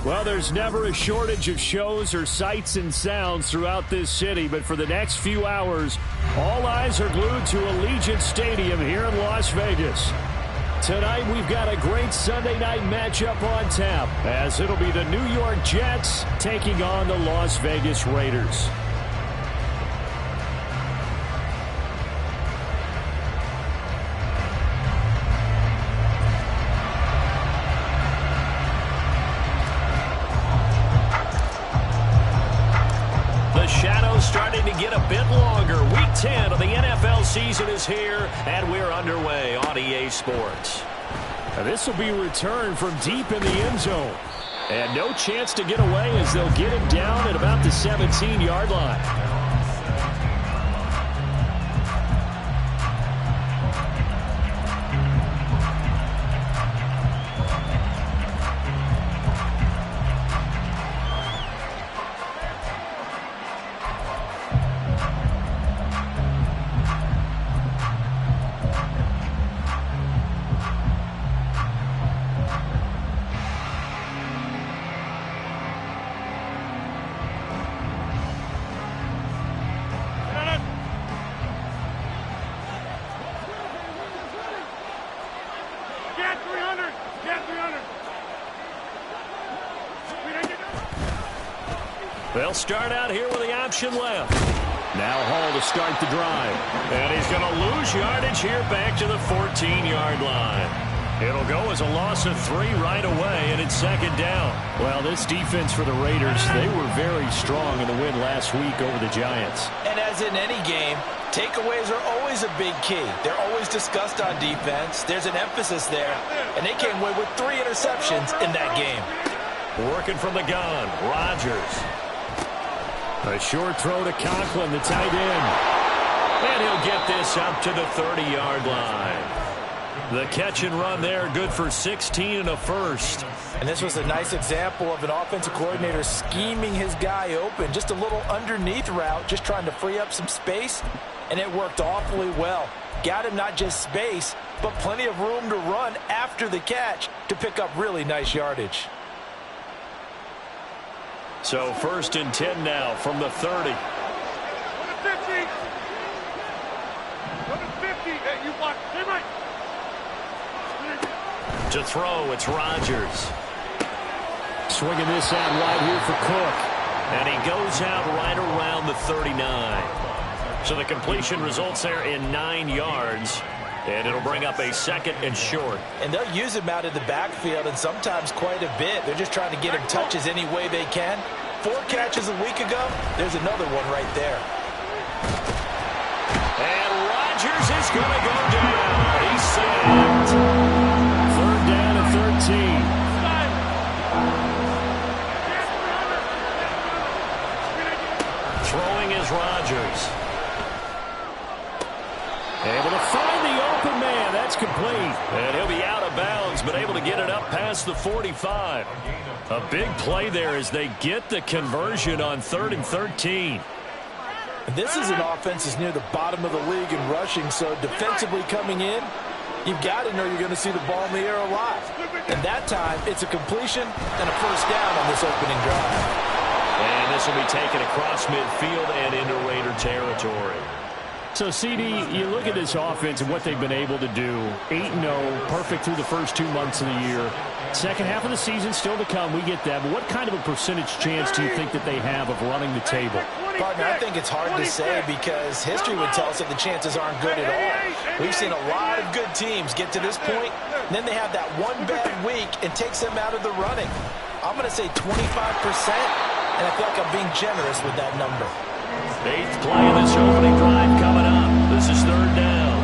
Well, there's never a shortage of shows or sights and sounds throughout this city, but for the next few hours, all eyes are glued to Allegiant Stadium here in Las Vegas. Tonight, we've got a great Sunday night matchup on tap, as it'll be the New York Jets taking on the Las Vegas Raiders. Starting to get a bit longer. Week 10 of the NFL season is here, and we're underway on EA Sports. Now, this will be returned from deep in the end zone. And no chance to get away as they'll get him down at about the 17-yard line. They'll start out here with the option left. Now Hall to start the drive. And he's going to lose yardage here back to the 14-yard line. It'll go as a loss of 3 right away, and it's second down. Well, this defense for the Raiders, they were very strong in the win last week over the Giants. And as in any game, takeaways are always a big key. They're always discussed on defense. There's an emphasis there, and they came away with 3 interceptions in that game. Working from the gun, Rodgers. A short throw to Conklin, the tight end. And he'll get this up to the 30-yard line. The catch and run there, good for 16 and a first. And this was a nice example of an offensive coordinator scheming his guy open. Just a little underneath route, just trying to free up some space. And it worked awfully well. Got him not just space, but plenty of room to run after the catch to pick up really nice yardage. So first and 10 now from the 30. To throw, it's Rodgers. Swinging this out wide here for Cook. And he goes out right around the 39. So the completion results there in 9 yards. And it'll bring up a second and short. And they'll use him out of the backfield, and sometimes quite a bit. They're just trying to get him touches any way they can. 4 catches a week ago. There's another one right there. And Rodgers is going to go down. He's sacked. Third down and 13. Throwing is Rodgers. Able to find the open man. That's complete. And he'll be out of bounds, but able to get it up past the 45. A big play there as they get the conversion on 3rd and 13. This is an offense that's near the bottom of the league in rushing, so defensively coming in, you've got to know you're going to see the ball in the air a lot. And that time, it's a completion and a first down on this opening drive. And this will be taken across midfield and into Raider territory. So, CD, you look at this offense and what they've been able to do. 8-0, perfect through the first 2 months of the year. Second half of the season still to come. We get that. But what kind of a percentage chance do you think that they have of running the table? Partner, I think it's hard to say because history would tell us that the chances aren't good at all. We've seen a lot of good teams get to this point, and then they have that one bad week and takes them out of the running. I'm going to say 25%, and I feel like I'm being generous with that number. 8th play of this opening drive coming up. This is 3rd down.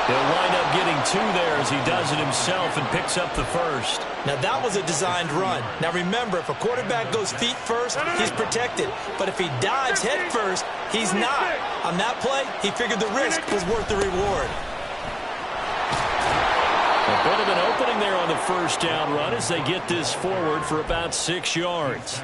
He'll wind up getting 2 there as he does it himself and picks up the first. Now that was a designed run. Now remember, if a quarterback goes feet first, he's protected. But if he dives head first, he's not. On that play, he figured the risk was worth the reward. A bit of an opening there on the first down run as they get this forward for about 6 yards.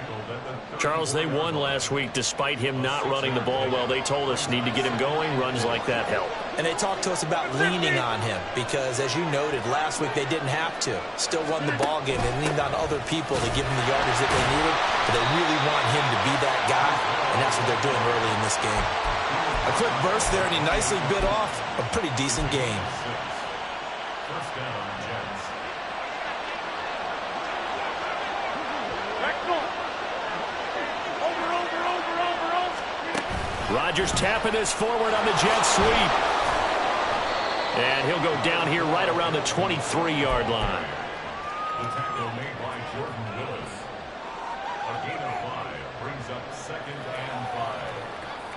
Charles, they won last week despite him not running the ball well. They told us need to get him going. Runs like that help. And they talked to us about leaning on him because, as you noted, last week they didn't have to. Still won the ball game. They leaned on other people to give them the yardage that they needed, but they really want him to be that guy, and that's what they're doing early in this game. A quick burst there, and he nicely bit off a pretty decent game. First down, Jets. Rodgers tapping this forward on the jet sweep. And he'll go down here right around the 23-yard line. The tackle made by Jordan Willis. A gain of 5 brings up 2nd and 5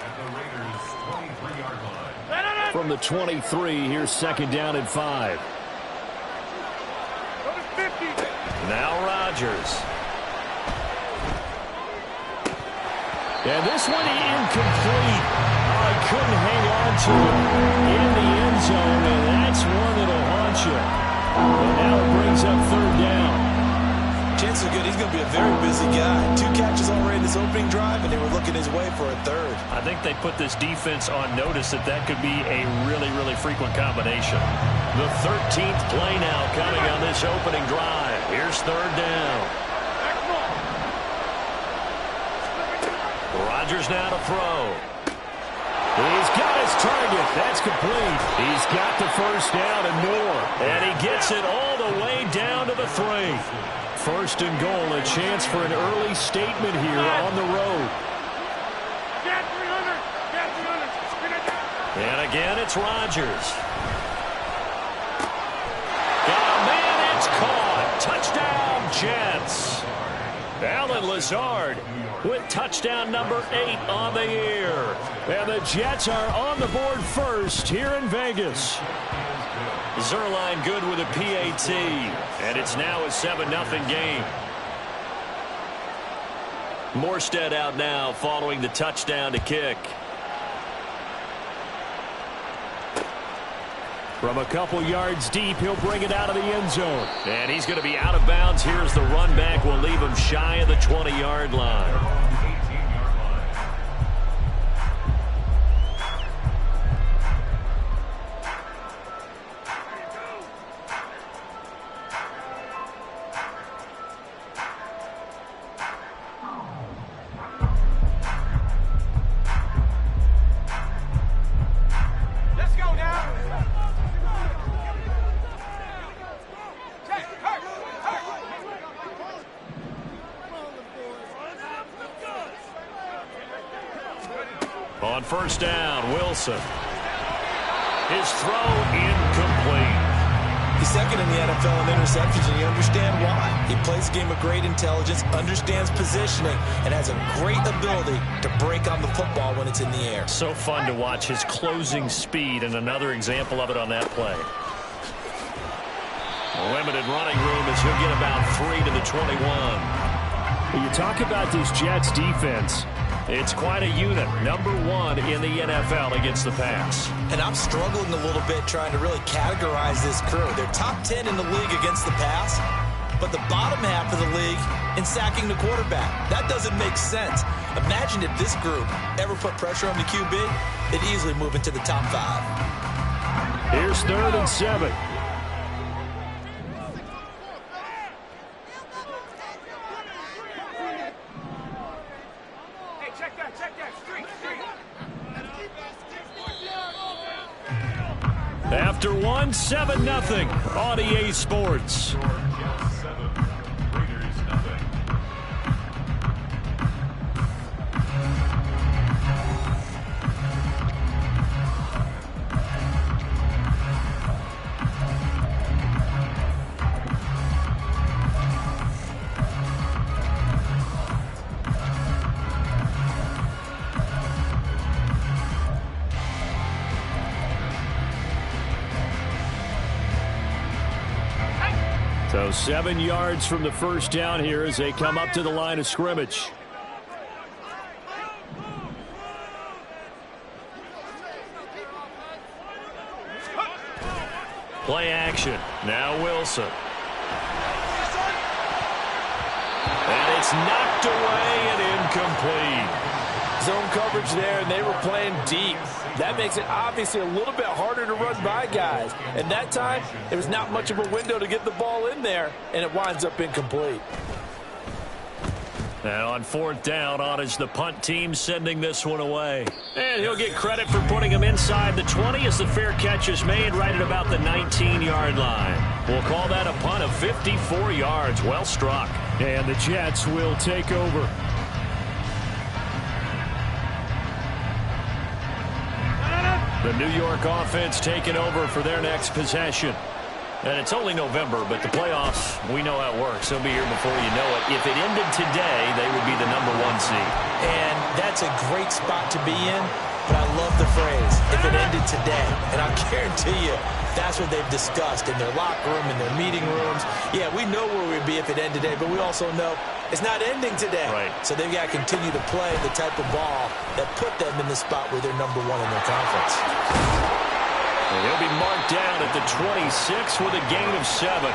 at the Raiders' 23-yard line. From the 23, here's 2nd down and 5. Now Rodgers. And this one incomplete. I couldn't hang on to it in the end zone, and that's one that'll haunt you. And now it brings up 3rd down. Chances are good he's going to be a very busy guy. 2 catches already in this opening drive, and they were looking his way for a 3rd. I think they put this defense on notice that could be a really, really frequent combination. The 13th play now coming on this opening drive. Here's 3rd down. Rodgers now to throw. He's got his target. That's complete. He's got the 1st down and more. And he gets it all the way down to the 3. 1st and goal, a chance for an early statement here on the road. And again, it's Rodgers. Oh, man, it's caught. Touchdown, Jets. Allen Lazard with touchdown number 8 on the year. And the Jets are on the board first here in Vegas. Zuerlein good with a PAT. And it's now a 7-0 game. Morstead out now following the touchdown to kick. From a couple yards deep, he'll bring it out of the end zone. And he's going to be out of bounds. Here's the run back. We'll leave him shy of the 20-yard line. On 1st down, Wilson. His throw incomplete. He's 2nd in the NFL in interceptions, and you understand why. He plays a game of great intelligence, understands positioning, and has a great ability to break on the football when it's in the air. So fun to watch his closing speed, and another example of it on that play. Limited running room as he'll get about 3 to the 21. You talk about this Jets defense. It's quite a unit. Number 1 in the NFL against the pass. And I'm struggling a little bit trying to really categorize this crew. They're top 10 in the league against the pass, but the bottom half of the league in sacking the quarterback. That doesn't make sense. Imagine if this group ever put pressure on the QB, they'd easily move into the top 5. Here's 3rd and 7. After 1, 7-0 on EA Sports. Jets 7, Raiders 0. So 7 yards from the 1st down here as they come up to the line of scrimmage. Play action. Now Wilson. And it's knocked away and incomplete. Zone coverage there, and they were playing deep. That makes it obviously a little bit harder to run by guys. And that time, there was not much of a window to get the ball in there, and it winds up incomplete. And on fourth down, on is the punt team sending this one away. And he'll get credit for putting him inside the 20 as the fair catch is made right at about the 19-yard line. We'll call that a punt of 54 yards. Well struck. And the Jets will take over. The New York offense taking over for their next possession. And it's only November, but the playoffs, we know how it works. They'll be here before you know it. If it ended today, they would be the #1 seed. And that's a great spot to be in, but I love the phrase, if it ended today. And I guarantee you, that's what they've discussed in their locker room, in their meeting rooms. Yeah, we know where we'd be if it ended today, but we also know it's not ending today. Right. So they've got to continue to play the type of ball that put them in the spot where they're #1 in their conference. And he'll be marked down at the 26 with a gain of 7.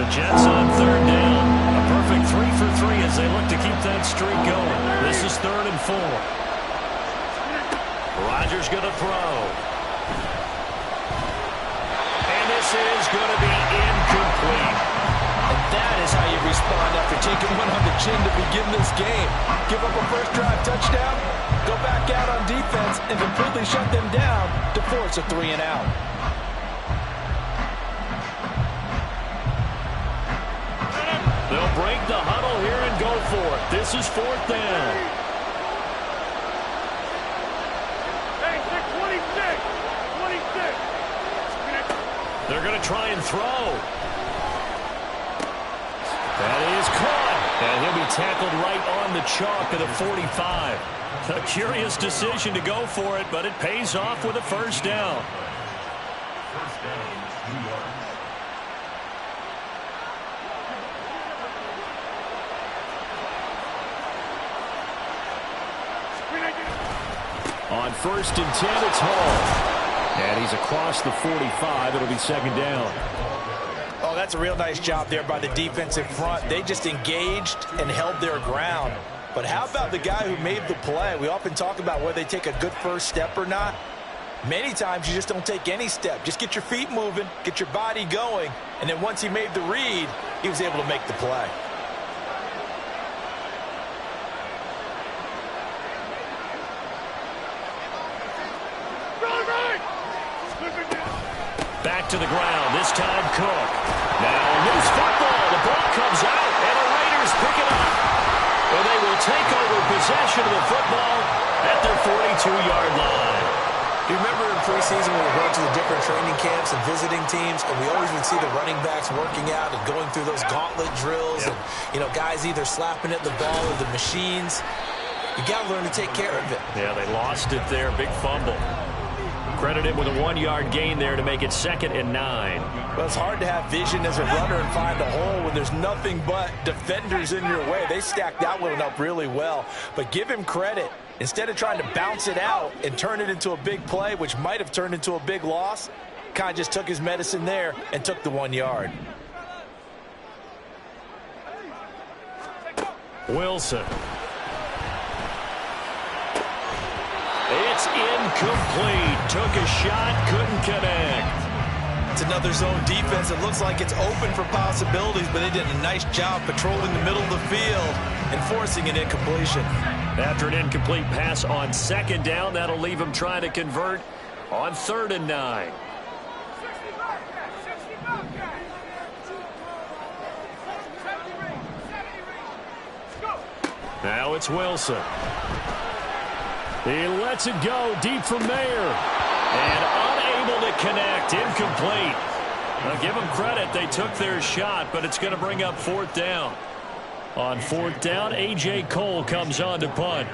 The Jets on third down. A perfect 3 for 3 as they look to keep that streak going. This is 3rd and 4. Rodgers going to throw. And this is going to be incomplete. And that is how you respond after taking one on the chin to begin this game. Give up a first drive touchdown, go back out on defense, and completely shut them down to force a 3 and out. They'll break the huddle here and go for it. This is 4th down. They're going to try and throw. That is caught. And he'll be tackled right on the chalk of the 45. A curious decision to go for it, but it pays off with a first down. First down, 2 yards. On 1st and 10, it's Hall. And he's across the 45. It'll be 2nd down. Oh, that's a real nice job there by the defensive front. They just engaged and held their ground. But how about the guy who made the play? We often talk about whether they take a good first step or not. Many times you just don't take any step. Just get your feet moving, get your body going, and then once he made the read, he was able to make the play. Back to the ground, this time Cook. Now a loose football, the ball comes out, and the Raiders pick it up. Well, they will take over possession of the football at their 42-yard line. You remember in preseason when we went to the different training camps and visiting teams, and we always would see the running backs working out and going through those gauntlet drills, and, you know, guys either slapping at the ball or the machines. You got to learn to take care of it. Yeah, they lost it there, big fumble. Credit him with a 1-yard gain there to make it 2nd and 9. Well, it's hard to have vision as a runner and find a hole when there's nothing but defenders in your way. They stacked that one up really well. But give him credit. Instead of trying to bounce it out and turn it into a big play, which might have turned into a big loss, kind of just took his medicine there and took the 1 yard. Wilson. It's incomplete. Took a shot, couldn't connect. It's another zone defense. It looks like it's open for possibilities, but they did a nice job patrolling the middle of the field and forcing an incompletion. After an incomplete pass on 2nd down, that'll leave him trying to convert on 3rd and 9. Now it's Wilson. He lets it go deep from there. And unable to connect. Incomplete. Now give them credit. They took their shot, but it's going to bring up 4th down. On 4th down, A.J. Cole comes on to punt.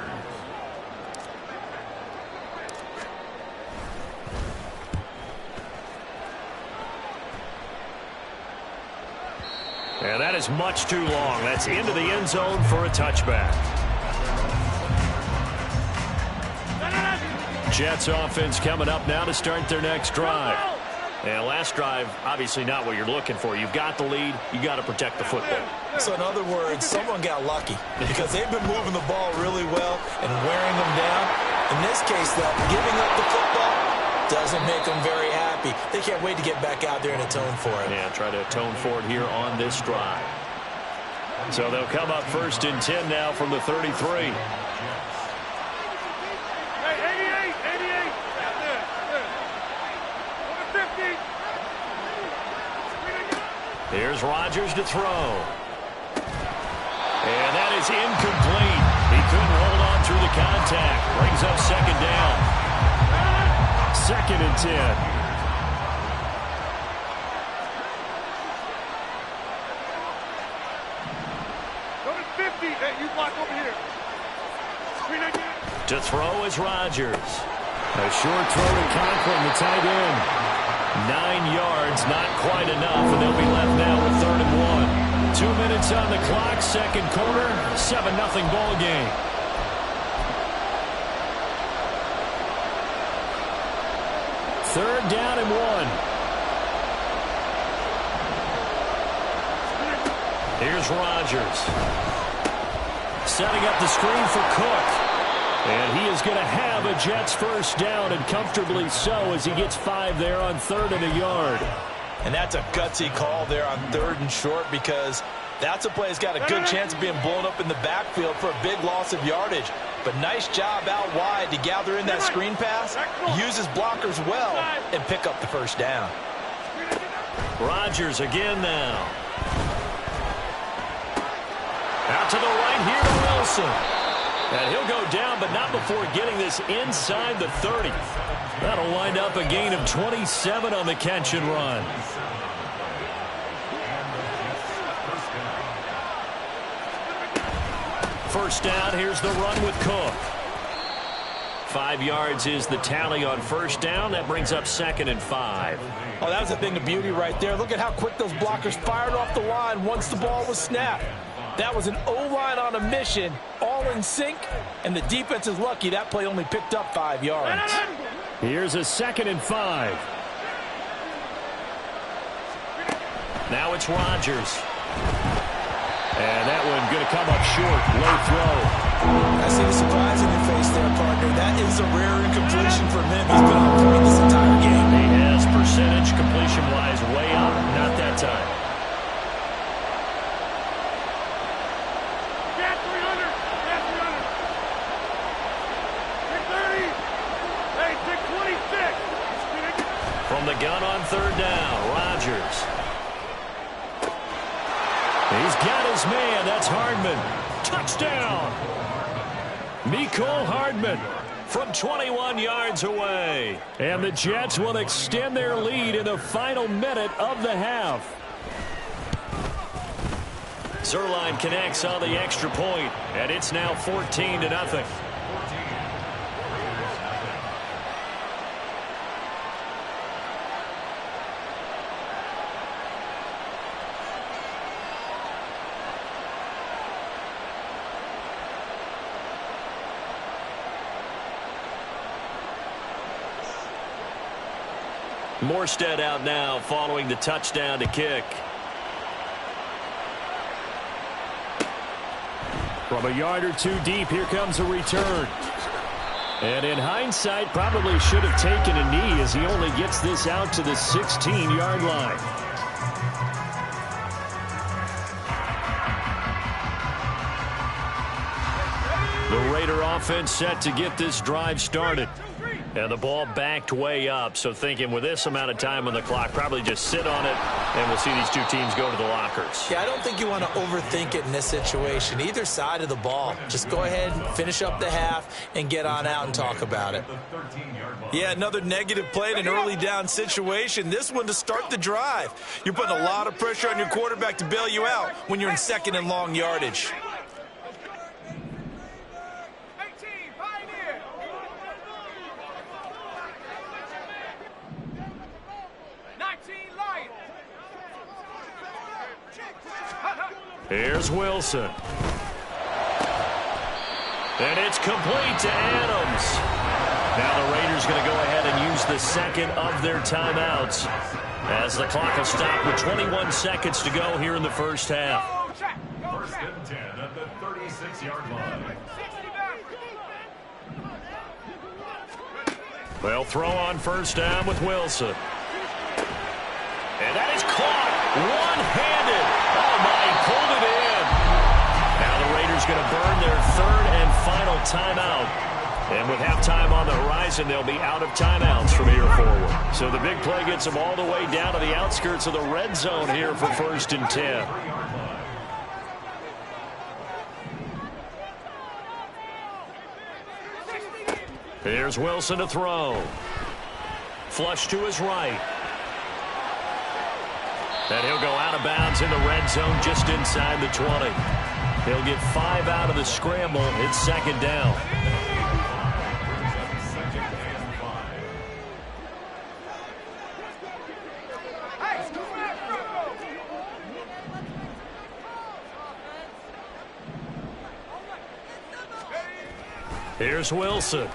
And that is much too long. That's into the end zone for a touchback. Jets offense coming up now to start their next drive. And last drive, obviously not what you're looking for. You've got the lead. You got to protect the football. So in other words, someone got lucky because they've been moving the ball really well and wearing them down. In this case, though, giving up the football doesn't make them very happy. They can't wait to get back out there and atone for it. Yeah, try to atone for it here on this drive. So they'll come up 1st and 10 now from the 33. Here's Rodgers to throw. And that is incomplete. He couldn't hold on through the contact. Brings up 2nd down. 2nd and 10. Number 50, hey, you block over here. To throw is Rodgers. A short throw to Conklin, the tight end. 9 yards, not quite enough, and they'll be left now with 3rd and 1. 2 minutes on the clock, 2nd quarter, 7-0 ball game. Third down and 1. Here's Rodgers. Setting up the screen for Cook. And he is going to have a Jets first down, and comfortably so, as he gets 5 there on 3rd and a yard. And that's a gutsy call there on 3rd and short, because that's a play that's got a good chance of being blown up in the backfield for a big loss of yardage. But nice job out wide to gather in that screen pass, use his blockers well, and pick up the first down. Rodgers again now. Out to the right here to Wilson. And he'll go down, but not before getting this inside the 30. That'll wind up a gain of 27 on the catch and run. First down, here's the run with Cook. 5 yards is the tally on first down. That brings up 2nd and 5. Oh, that was a thing of beauty right there. Look at how quick those blockers fired off the line once the ball was snapped. That was an O-line on a mission, all in sync, and the defense is lucky that play only picked up 5 yards. Here's a 2nd and 5. Now it's Rodgers. And that one going to come up short, low throw. I see the surprise in your face there, partner. That is a rare incompletion for him. He's been on point this entire game. He has percentage completion-wise way up, not that time. From the gun on 3rd down, Rodgers. He's got his man. That's Hardman. Touchdown. Mecole Hardman from 21 yards away. And the Jets will extend their lead in the final minute of the half. Zuerlein connects on the extra point, and it's now 14-0. Morstead out now following the touchdown to kick. From a yard or two deep, here comes a return. And in hindsight, probably should have taken a knee as he only gets this out to the 16-yard line. The Raider offense set to get this drive started. And the ball backed way up, so thinking with this amount of time on the clock, probably just sit on it, and we'll see these two teams go to the lockers. Yeah, I don't think you want to overthink it in this situation. Either side of the ball. Just go ahead and finish up the half and get on out and talk about it. Yeah, another negative play in an early down situation. This one to start the drive. You're putting a lot of pressure on your quarterback to bail you out when you're in 2nd and long yardage. Here's Wilson. And it's complete to Adams. Now the Raiders going to go ahead and use the second of their timeouts as the clock will stop with 21 seconds to go here in the first half. First and 10 at the 36-yard line. They'll throw on first down with Wilson. And that is caught one-handed. Oh, my, he pulled it in. Now the Raiders going to burn their third and final timeout. And with halftime on the horizon, they'll be out of timeouts from here forward. So the big play gets them all the way down to the outskirts of the red zone here for first and 10. Here's Wilson to throw. Flush to his right. And he'll go out of bounds in the red zone just inside the 20. He'll get 5 out of the scramble. It's second down. Here's Wilson.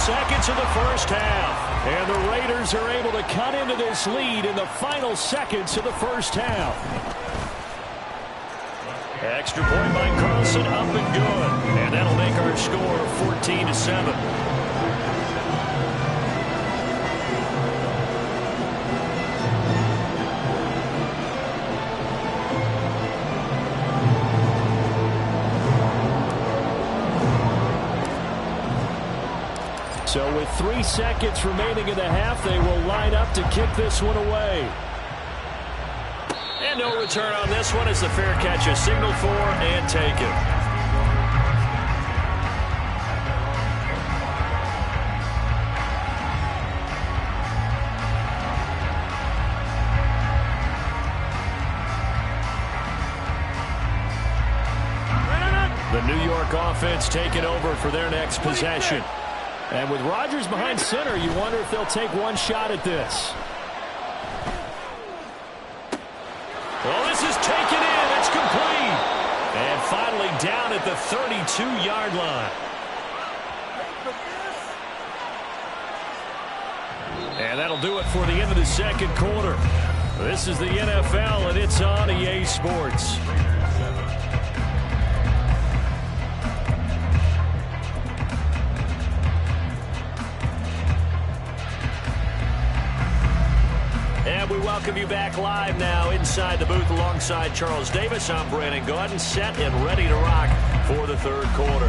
Seconds of the first half. And the Raiders are able to cut into this lead in the final seconds of the first half. Extra point by Carlson, up and good. And that'll make our score 14-7. So with 3 seconds remaining in the half, they will line up to kick this one away. And no return on this one as the fair catch is signaled for and taken. The New York offense taking over for their next possession. And with Rodgers behind center, you wonder if they'll take one shot at this. Well, this is taken in. It's complete. And finally down at the 32-yard line. And that'll do it for the end of the second quarter. This is the NFL, and it's on EA Sports. And we welcome you back live now inside the booth alongside Charles Davis. I'm Brandon Gaudin, set and ready to rock for the third quarter.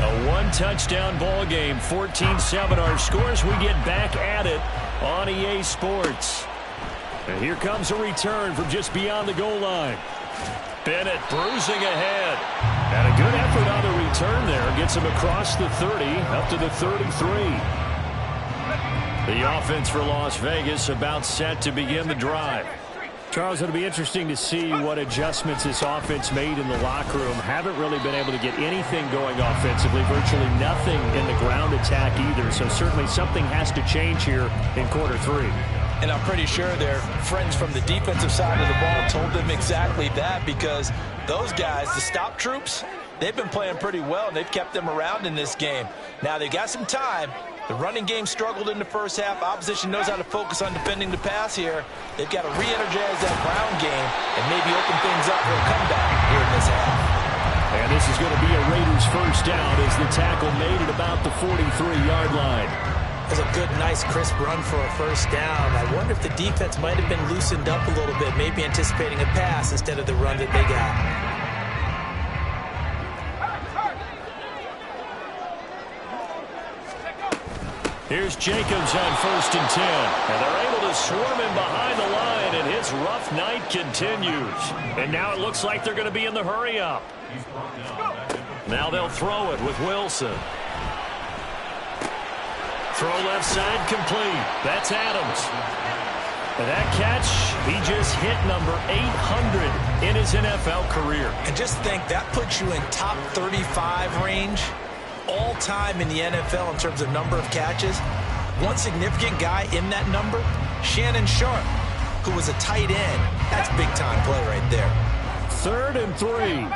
A one-touchdown ball game, 14-7 our scores. We get back at it on EA Sports. And here comes a return from just beyond the goal line. Bennett bruising ahead. And a good effort on the return there. Gets him across the 30, up to the 33. The offense for Las Vegas about set to begin the drive. Charles, it'll be interesting to see what adjustments this offense made in the locker room. Haven't really been able to get anything going offensively. Virtually nothing in the ground attack either. So certainly something has to change here in quarter three. And I'm pretty sure their friends from the defensive side of the ball told them exactly that, because those guys, the stop troops, they've been playing pretty well, and they've kept them around in this game. Now, they've got some time. The running game struggled in the first half. Opposition knows how to focus on defending the pass here. They've got to re-energize that ground game and maybe open things up for a comeback here in this half. And this is going to be a Raiders first down as the tackle made at about the 43-yard line. That's a good, nice, crisp run for a first down. I wonder if the defense might have been loosened up a little bit, maybe anticipating a pass instead of the run that they got. Here's Jacobs on first and 10. And they're able to swarm him behind the line, and his rough night continues. And now it looks like they're going to be in the hurry-up. Now they'll throw it with Wilson. Throw left side complete. That's Adams. And that catch, he just hit number 800 in his NFL career. And just think, that puts you in top 35 range all time in the NFL in terms of number of catches. One significant guy in that number, Shannon Sharp, who was a tight end. That's big-time play right there. 3rd and 3.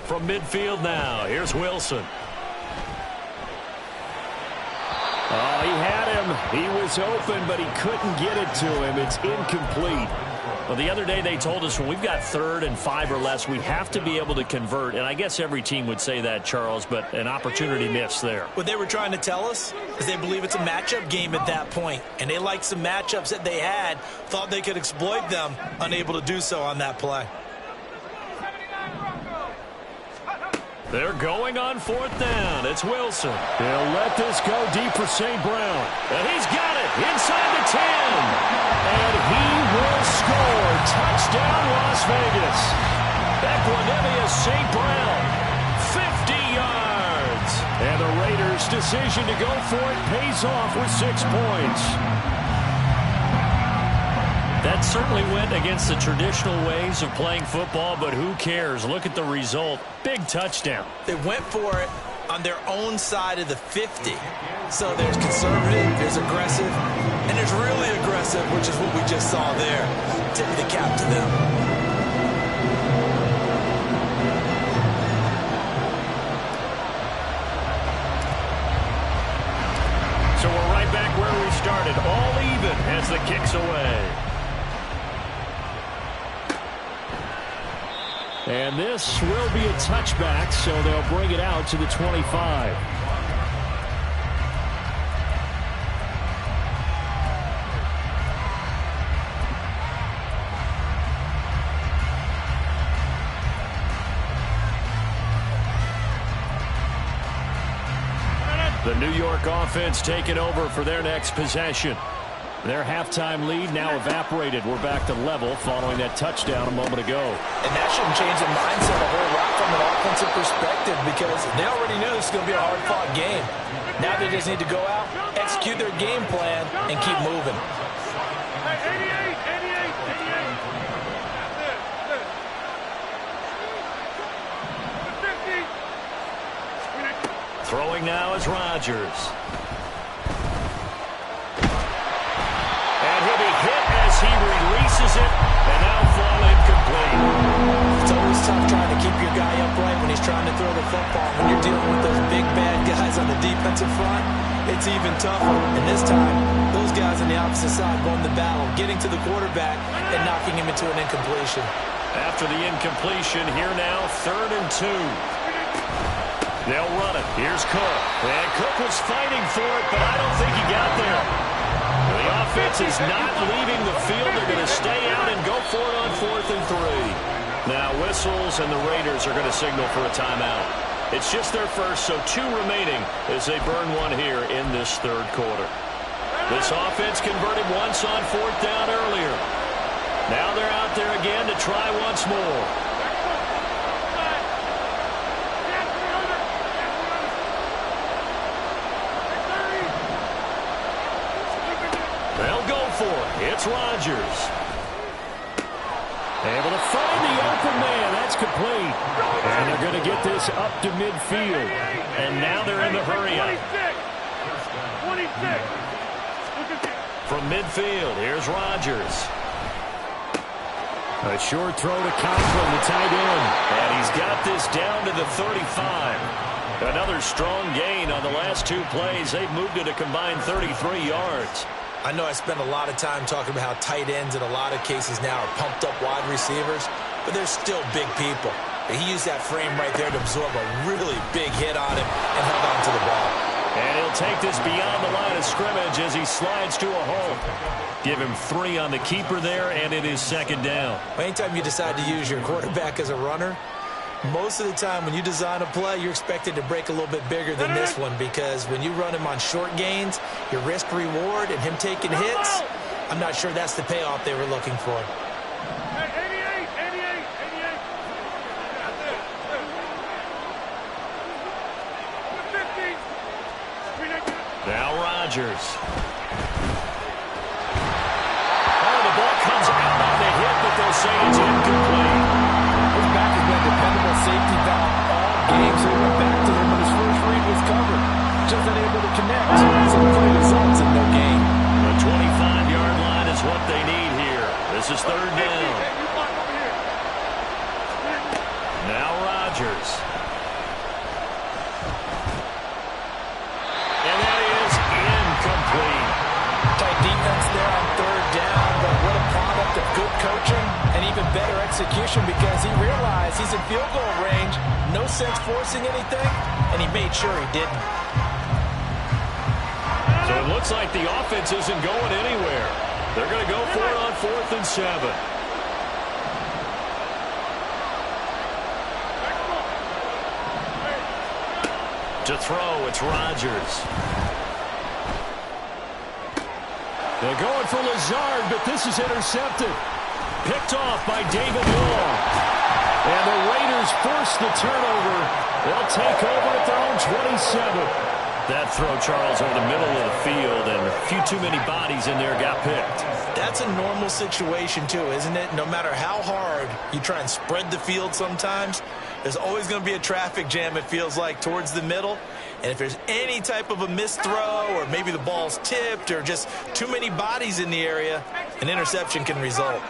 From midfield now, here's Wilson. Oh, he had him. He was open, but he couldn't get it to him. It's incomplete. Well, the other day they told us when we've got 3rd and 5 or less, we have to be able to convert. And I guess every team would say that, Charles, but an opportunity missed there. What they were trying to tell us is they believe it's a matchup game at that point. And they liked some matchups that they had, thought they could exploit them, unable to do so on that play. They're going on 4th down. It's Wilson. They'll let this go deep for St. Brown. And he's got it inside the 10. And he will score. Touchdown, Las Vegas. Equanimeous St. Brown, 50 yards. And the Raiders' decision to go for it pays off with 6 points. That certainly went against the traditional ways of playing football, but who cares? Look at the result. Big touchdown. They went for it on their own side of the 50. So there's conservative, there's aggressive, and there's really aggressive, which is what we just saw there. Tip of the cap to them. So we're right back where we started, all even as the kick's away. And this will be a touchback, so they'll bring it out to the 25. The New York offense taking over for their next possession. Their halftime lead now evaporated. We're back to level following that touchdown a moment ago. And that shouldn't change the mindset a whole lot from an offensive perspective because they already knew this was going to be a hard-fought game. Now they just need to go out, execute their game plan, and keep moving. Throwing now is Rodgers. He releases it and now fall incomplete. It's always tough trying to keep your guy upright when he's trying to throw the football. When you're dealing with those big bad guys on the defensive front, it's even tougher. And this time, those guys on the opposite side won the battle, getting to the quarterback and knocking him into an incompletion. After the incompletion, here now, 3rd and 2. They'll run it. Here's Cook. And Cook was fighting for it, but I don't think he got there. The offense is not leaving the field. They're going to stay out and go for it on 4th and 3. Now whistles and the Raiders are going to signal for a timeout. It's just their first, so 2 remaining as they burn one here in this 3rd quarter. This offense converted once on 4th down earlier. Now they're out there again to try once more. They'll go for it. It's Rodgers. Able to find the open man. That's complete. And they're going to get this up to midfield. And now they're in the hurry-up. 26. From midfield, here's Rodgers. A short throw to Conklin, the tight end. And he's got this down to the 35. Another strong gain on the last 2 plays. They've moved it a combined 33 yards. I know I spend a lot of time talking about how tight ends in a lot of cases now are pumped up wide receivers, but they're still big people. And he used that frame right there to absorb a really big hit on him and held on to the ball. And he'll take this beyond the line of scrimmage as he slides to a hole. Give him 3 on the keeper there, and it is 2nd down. Anytime you decide to use your quarterback as a runner, most of the time when you design a play, you're expected to break a little bit bigger than this one because when you run him on short gains, your risk-reward and him taking hits, I'm not sure that's the payoff they were looking for. Now Rodgers. Oh, the ball comes out on the hit, but they'll say it's incomplete. dependable safety valve all game, so he went back to him when his first read was covered. Just unable to connect. So the play results in no gain. The 25-yard line is what they need here. This is third down. Now Rodgers. And that is incomplete. Tight defense there on third down, but what a product of good coaching and even better execution because he realized he's in field goal range. No sense forcing anything, and he made sure he didn't. So it looks like the offense isn't going anywhere. They're going to go for it on 4th and 7. To throw, it's Rodgers. They're going for Lazard, but this is intercepted. Picked off by David Long. And the Raiders force the turnover. They'll take over at their own 27. That throw, Charles, over the middle of the field, and a few too many bodies in there got picked. That's a normal situation, too, isn't it? No matter how hard you try and spread the field sometimes, there's always going to be a traffic jam, it feels like, towards the middle. And if there's any type of a missed throw or maybe the ball's tipped or just too many bodies in the area, an interception can result.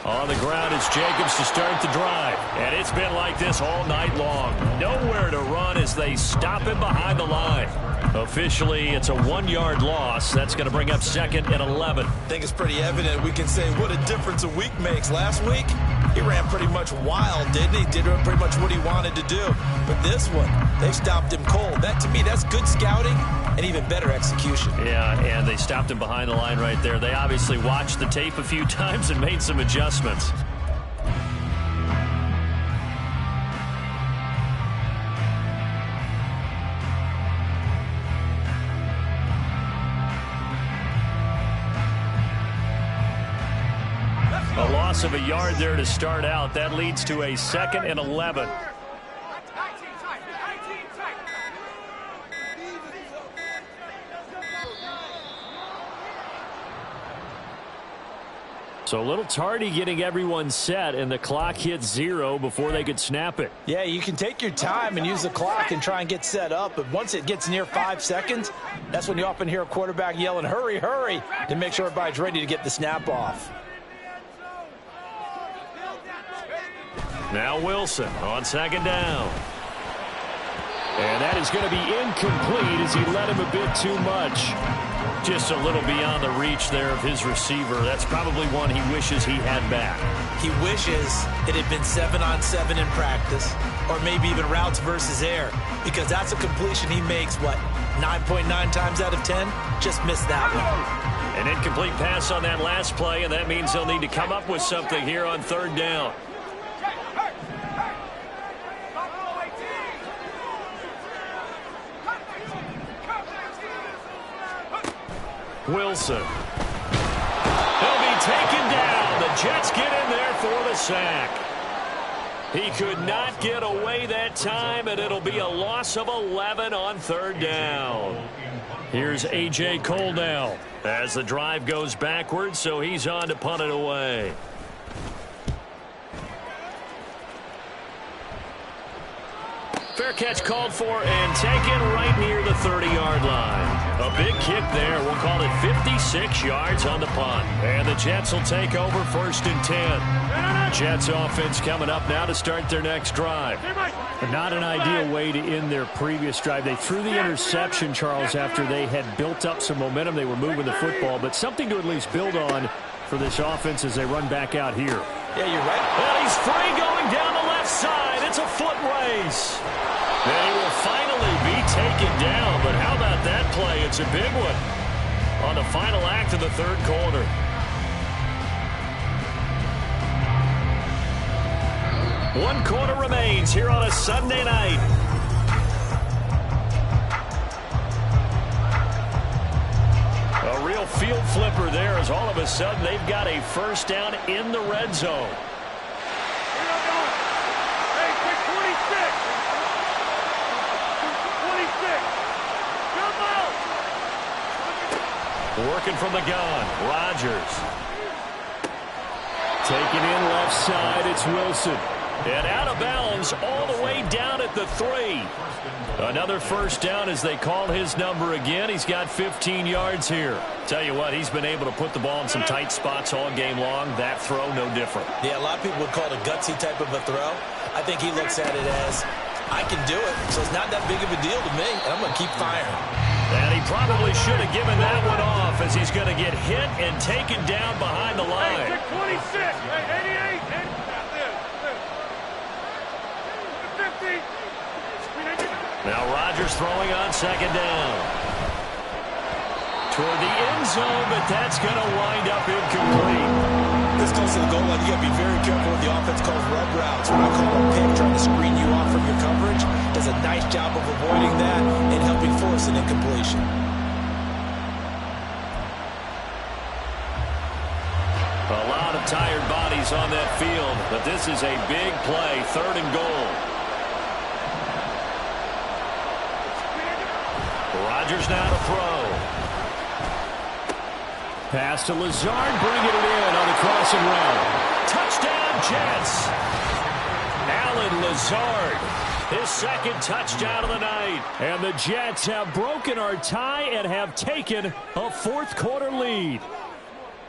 On the ground is Jacobs to start the drive. And it's been like this all night long. Nowhere to run as they stop him behind the line. Officially, it's a 1-yard loss. That's going to bring up 2nd and 11. I think it's pretty evident. We can say what a difference a week makes. Last week, he ran pretty much wild, didn't he? Did pretty much what he wanted to do. But this one, they stopped him cold. That, to me, that's good scouting and even better execution. Yeah, and they stopped him behind the line right there. They obviously watched the tape a few times and made some adjustments. A loss of a yard there to start out. That leads to a 2nd and 11. So a little tardy getting everyone set, and the clock hit 0 before they could snap it. Yeah, you can take your time and use the clock and try and get set up, but once it gets near 5 seconds, that's when you often hear a quarterback yelling, hurry, hurry, to make sure everybody's ready to get the snap off. Now Wilson on 2nd down. And that is going to be incomplete as he led him a bit too much. Just a little beyond the reach there of his receiver. That's probably one he wishes he had back. He wishes it had been 7-on-7 in practice, or maybe even routes versus air, because that's a completion he makes, what, 9.9 times out of 10? Just missed that one. An incomplete pass on that last play, and that means they'll need to come up with something here on 3rd down. Wilson. He'll be taken down. The Jets get in there for the sack. He could not get away that time, and it'll be a loss of 11 on 3rd down. Here's A.J. Cole now as the drive goes backwards, so he's on to punt it away. Fair catch called for and taken right near the 30-yard line. A big kick there. We'll call it 56 yards on the punt. And the Jets will take over 1st and 10. Jets offense coming up now to start their next drive. Not an ideal way to end their previous drive. They threw the interception, Charles, after they had built up some momentum. They were moving the football, but something to at least build on for this offense as they run back out here. Yeah, you're right. Well, he's free going down the left side. It's a foot race. And he will finally be taken down, but how about that play? It's a big one on the final act of the 3rd quarter. One quarter remains here on a Sunday night. A real field flipper there as all of a sudden they've got a 1st down in the red zone. Working from the gun, Rodgers. Taken in left side, it's Wilson. And out of bounds all the way down at the 3. Another first down as they call his number again. He's got 15 yards here. Tell you what, he's been able to put the ball in some tight spots all game long. That throw, no different. Yeah, a lot of people would call it a gutsy type of a throw. I think he looks at it as, I can do it, so it's not that big of a deal to me, and I'm going to keep firing. And he probably should have given that one off as he's going to get hit and taken down behind the line. Hey, 26, hey, 88, and 50. Now Rodgers throwing on second down. Toward the end zone, but that's going to wind up incomplete. This close to the goal line, you got to be very careful with the offense calls rub routes. When I call a pick, trying to screen you off from your coverage, does a nice job of avoiding that and helping force an incompletion. A lot of tired bodies on that field, but this is a big play, 3rd and goal. Rodgers now to throw. Pass to Lazard, bringing it in on the crossing route. Touchdown, Jets. Allen Lazard, his 2nd touchdown of the night. And the Jets have broken our tie and have taken a 4th quarter lead.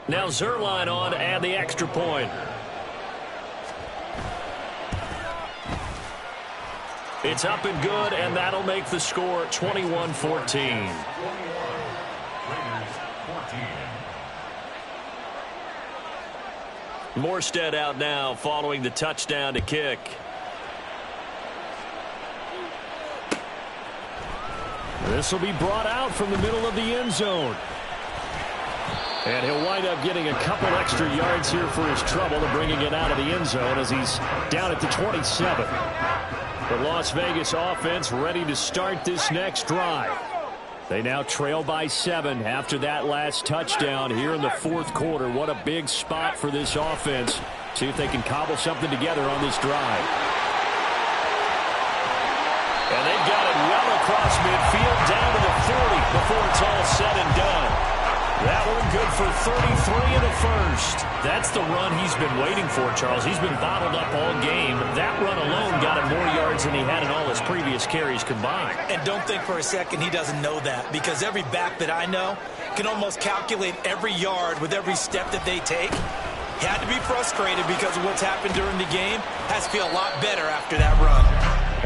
Now Zuerlein on to add the extra point. It's up and good, and that'll make the score 21-14. Morstead out now following the touchdown to kick. This will be brought out from the middle of the end zone. And he'll wind up getting a couple extra yards here for his trouble and bringing it out of the end zone as he's down at the 27. The Las Vegas offense ready to start this next drive. They now trail by 7 after that last touchdown here in the 4th quarter. What a big spot for this offense. See if they can cobble something together on this drive. And they've got it well across midfield down to the 40 before it's all said and done. That one good for 33 in the 1st. That's the run he's been waiting for, Charles. He's been bottled up all game. That run alone got him more yards than he had in all his previous carries combined. And don't think for a second he doesn't know that, because every back that I know can almost calculate every yard with every step that they take. Had to be frustrated because of what's happened during the game. Has to feel a lot better after that run.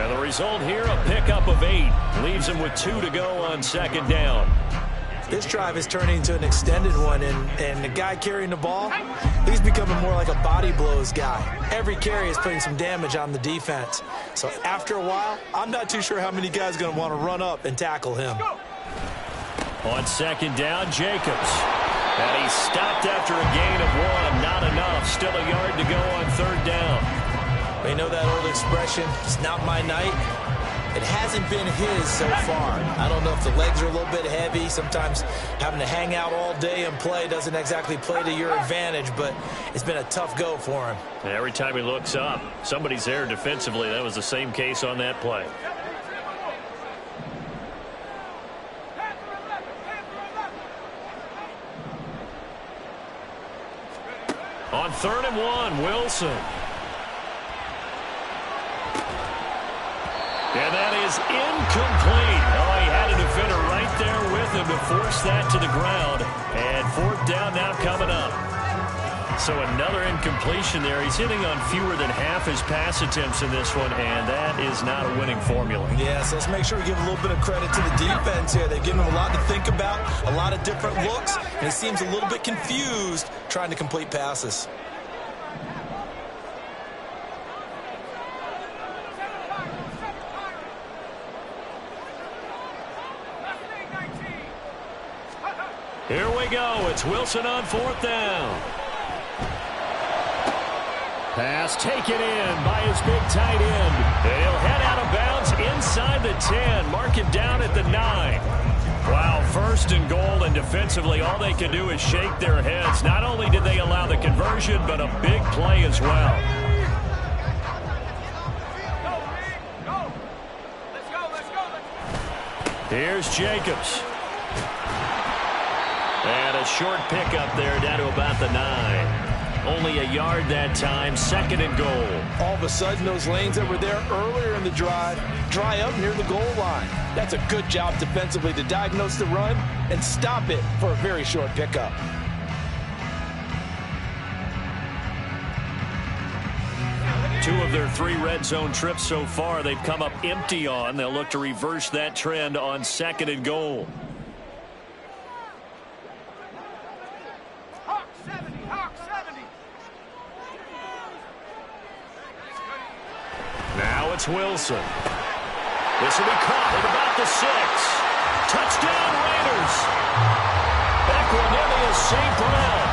And the result here, a pickup of 8. Leaves him with 2 to go on 2nd down. This drive is turning into an extended one, and the guy carrying the ball, he's becoming more like a body blows guy. Every carry is putting some damage on the defense. So after a while, I'm not too sure how many guys are going to want to run up and tackle him. On 2nd down, Jacobs. And he's stopped after a gain of 1. Not enough. Still a yard to go on 3rd down. You know that old expression, it's not my night. It hasn't been his so far. I don't know if the legs are a little bit heavy. Sometimes having to hang out all day and play doesn't exactly play to your advantage, but it's been a tough go for him. And every time he looks up, somebody's there defensively. That was the same case on that play. On 3rd and 1, Wilson. And that is incomplete. Oh, he had a defender right there with him to force that to the ground. And 4th down now coming up. So another incompletion there. He's hitting on fewer than half his pass attempts in this one, and that is not a winning formula. Yeah, so let's make sure we give a little bit of credit to the defense here. They've given him a lot to think about, a lot of different looks, and he seems a little bit confused trying to complete passes. Here we go. It's Wilson on 4th down. Pass taken in by his big tight end. And he'll head out of bounds inside the 10. Mark him down at the 9. Wow, 1st and goal, and defensively all they can do is shake their heads. Not only did they allow the conversion, but a big play as well. Here's Jacobs. a short pickup there down to about the 9. Only a yard that time, 2nd and goal. All of a sudden, those lanes that were there earlier in the drive dry up near the goal line. That's a good job defensively to diagnose the run and stop it for a very short pickup. Two of their 3 red zone trips so far, they've come up empty on. They'll look to reverse that trend on 2nd and goal. Hawk 70, Hawk 70. Now it's Wilson. This will be caught at about the 6. Touchdown Raiders. Equanimeous St. Brown.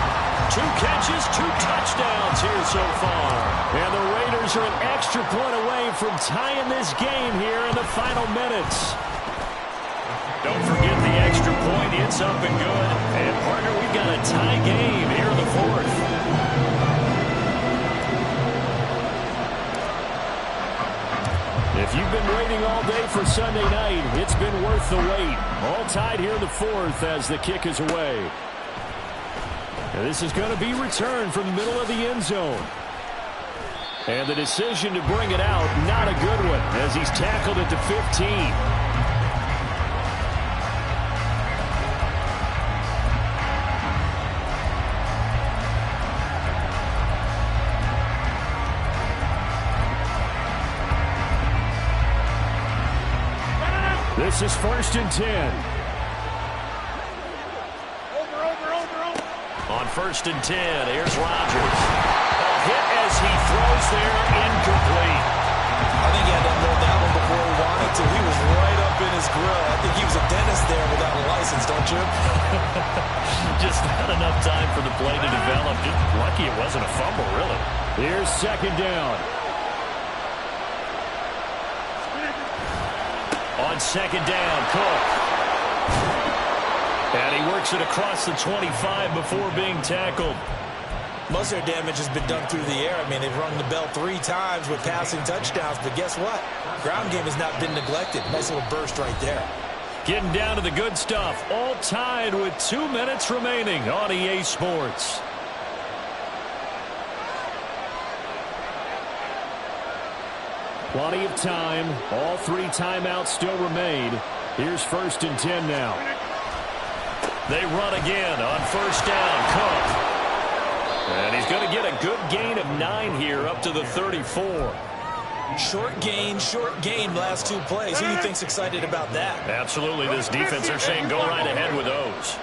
2 catches, 2 touchdowns here so far. And the Raiders are an extra point away from tying this game here in the final minutes. Don't forget the extra point. It's up and good. And, partner, we've got a tie game here in the 4th. If you've been waiting all day for Sunday night, it's been worth the wait. All tied here in the 4th as the kick is away. And this is going to be returned from the middle of the end zone. And the decision to bring it out, not a good one, as he's tackled at the 15. This is 1st and 10. On 1st and 10, here's Rodgers. A hit as he throws there, incomplete. I think he had to unload that one before he wanted to. He was right up in his grill. I think he was a dentist there without a license, don't you? Just not enough time for the play to develop. Just lucky it wasn't a fumble, really. Here's 2nd down. On 2nd down, Cook. And he works it across the 25 before being tackled. Most of their damage has been done through the air. I mean, they've rung the bell 3 times with passing touchdowns, but guess what? Ground game has not been neglected. Nice little burst right there. Getting down to the good stuff. All tied with 2 minutes remaining on EA Sports. Plenty of time. All 3 timeouts still remain. Here's 1st and 10 now. They run again on 1st down. Cook. And he's going to get a good gain of 9 here up to the 34. Short gain, last 2 plays. Who do you think's excited about that? Absolutely. This defense, they're saying go right ahead with those.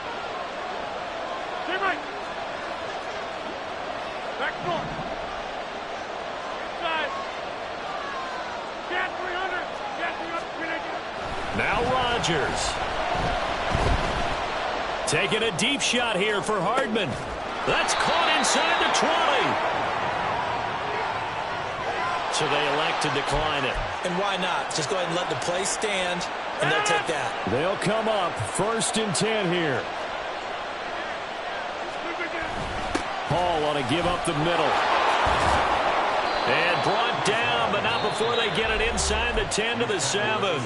Back north. Inside. Cat 300. Now Rodgers. Taking a deep shot here for Hardman. That's caught inside the 20. So they elect to decline it. And why not? Just go ahead and let the play stand, and they'll take that. They'll come up 1st and 10 here. Hall on a give up the middle. And brought down, but not before they get it inside the 10 to the 7.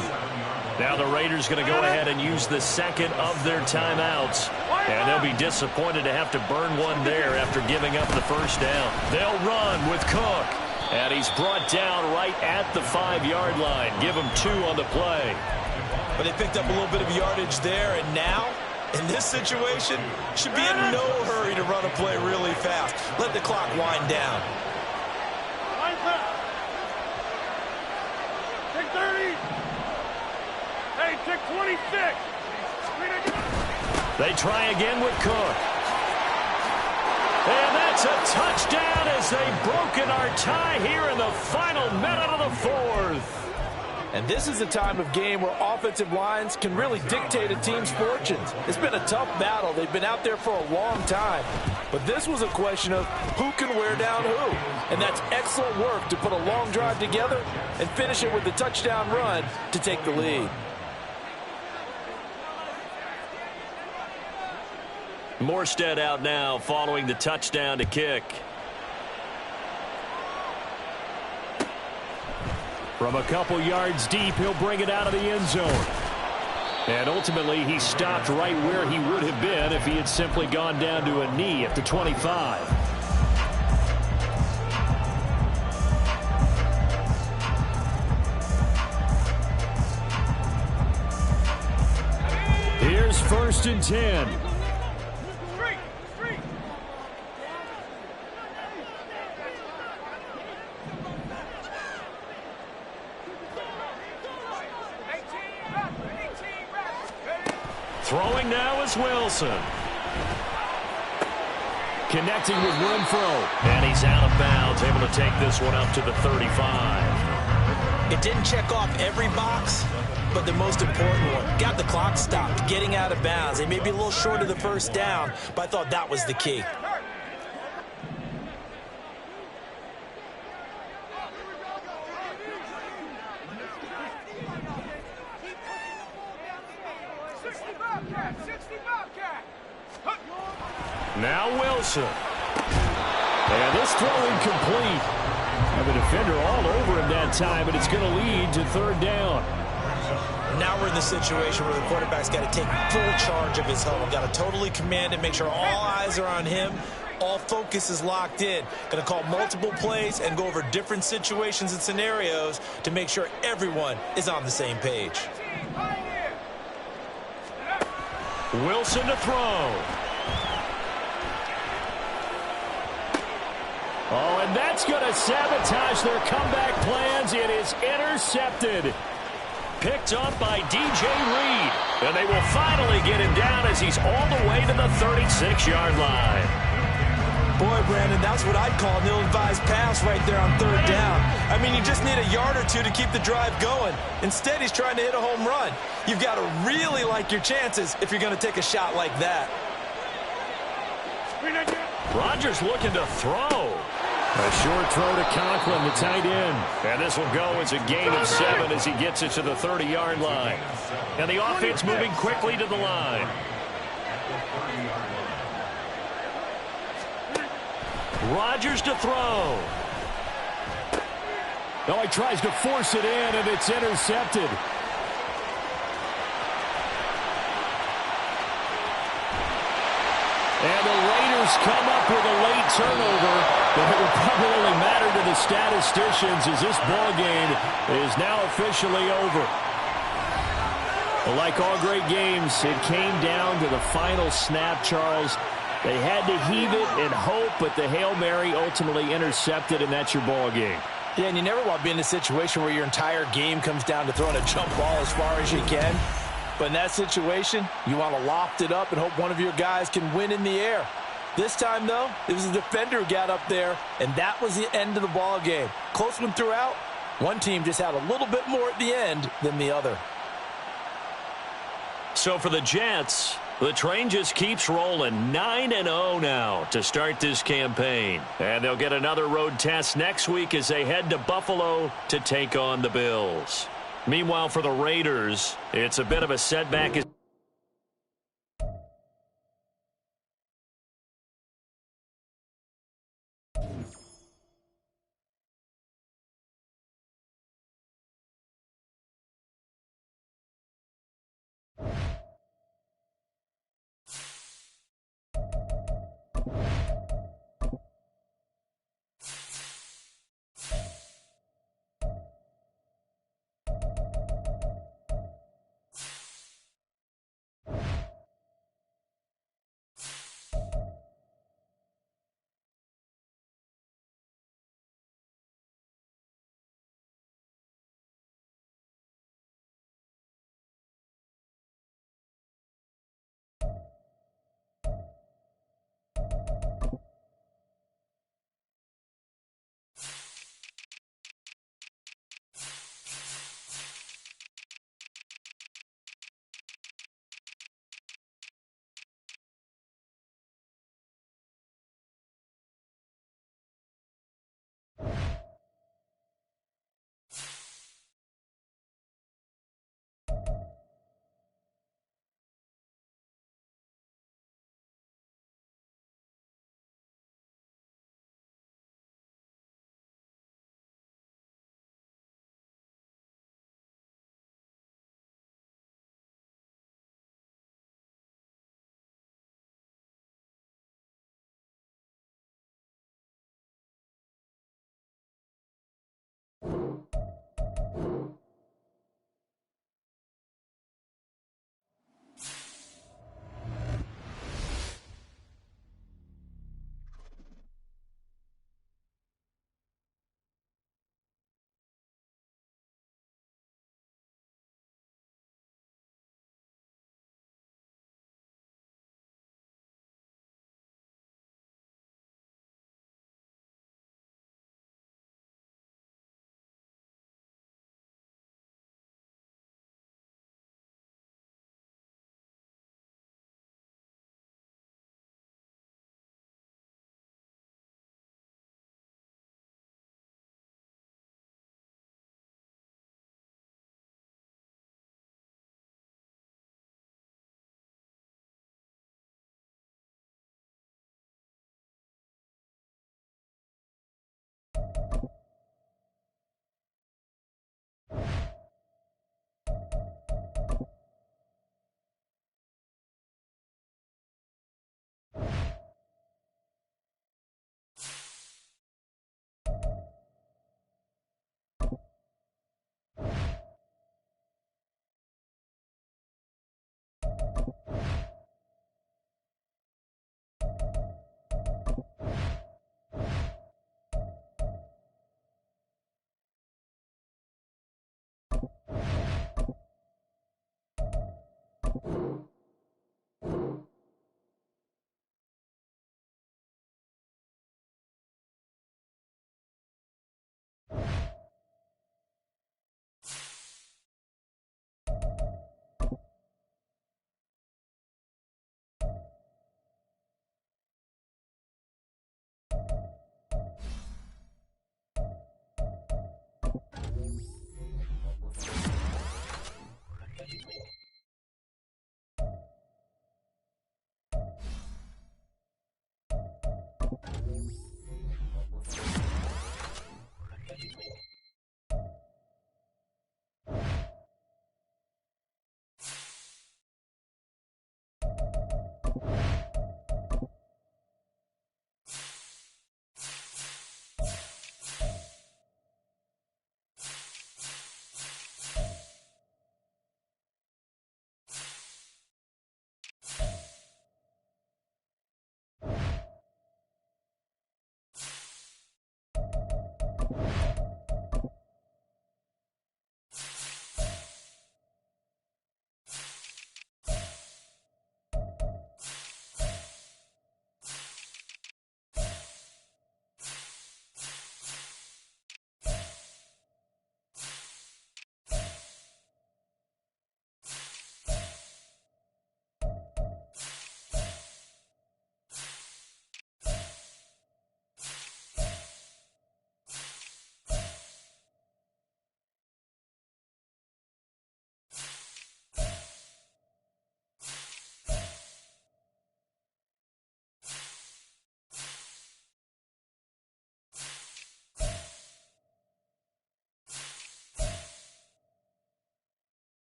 Now the Raiders going to go ahead and use the 2nd of their timeouts. And they'll be disappointed to have to burn one there after giving up the 1st down. They'll run with Cook. And he's brought down right at the 5-yard line. Give him 2 on the play. But they picked up a little bit of yardage there, and now, in this situation, should be in no hurry to run a play really fast. Let the clock wind down. Take 30. Hey, take 26. They try again with Cook. And that's a touchdown as they've broken our tie here in the final minute of the 4th. And this is a time of game where offensive lines can really dictate a team's fortunes. It's been a tough battle. They've been out there for a long time. But this was a question of who can wear down who. And that's excellent work to put a long drive together and finish it with a touchdown run to take the lead. Morstead out now following the touchdown to kick. From a couple yards deep, he'll bring it out of the end zone. And ultimately, he stopped right where he would have been if he had simply gone down to a knee at the 25. Here's 1st and 10. Throwing now is Wilson. Connecting with Renfro. And he's out of bounds, able to take this one up to the 35. It didn't check off every box, but the most important one. Got the clock stopped, getting out of bounds. They may be a little short of the first down, but I thought that was the key. Now Wilson. And this throw incomplete. And the defender all over him that time, but it's going to lead to 3rd down. Now we're in the situation where the quarterback's got to take full charge of his huddle. Got to totally command it, make sure all eyes are on him. All focus is locked in. Going to call multiple plays and go over different situations and scenarios to make sure everyone is on the same page. Wilson to throw. Oh, and that's going to sabotage their comeback plans. It is intercepted. Picked up by DJ Reed. And they will finally get him down as he's all the way to the 36-yard line. Boy, Brandon, that's what I'd call an ill-advised pass right there on 3rd down. I mean, you just need a yard or two to keep the drive going. Instead, he's trying to hit a home run. You've got to really like your chances if you're going to take a shot like that. Rodgers looking to throw. A short throw to Conklin, the tight end. And this will go as a gain of 7 as he gets it to the 30-yard line. And the offense moving quickly to the line. Rodgers to throw. Oh, he tries to force it in, and it's intercepted. And the Raiders come up with a late turnover, but it will probably only matter to the statisticians as this ball game is now officially over. Well, like all great games, it came down to the final snap, Charles. They had to heave it and hope, but the Hail Mary ultimately intercepted, and that's your ball game. Yeah, and you never want to be in a situation where your entire game comes down to throwing a jump ball as far as you can. But in that situation, you want to loft it up and hope one of your guys can win in the air. This time, though, it was the defender who got up there, and that was the end of the ball game. Close one throughout. One team just had a little bit more at the end than the other. So for the Jets, the train just keeps rolling. 9-0 now to start this campaign. And they'll get another road test next week as they head to Buffalo to take on the Bills. Meanwhile, for the Raiders, it's a bit of a setback.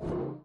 you